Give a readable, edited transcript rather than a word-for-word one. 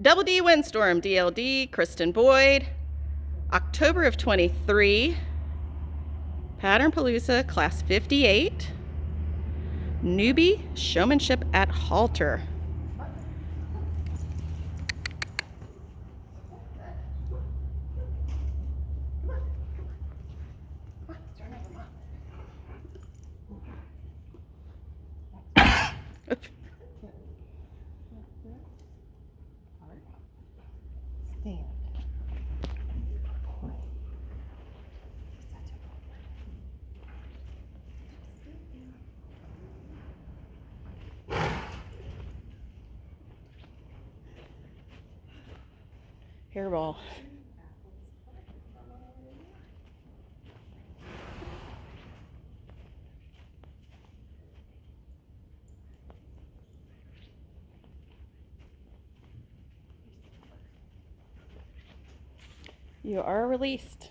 Double D Windstorm, DLD, Kristen Boyd. October of 23, Pattern Palooza, Class 58. Newbie, Showmanship at Halter. Stand. Hairball. You are released.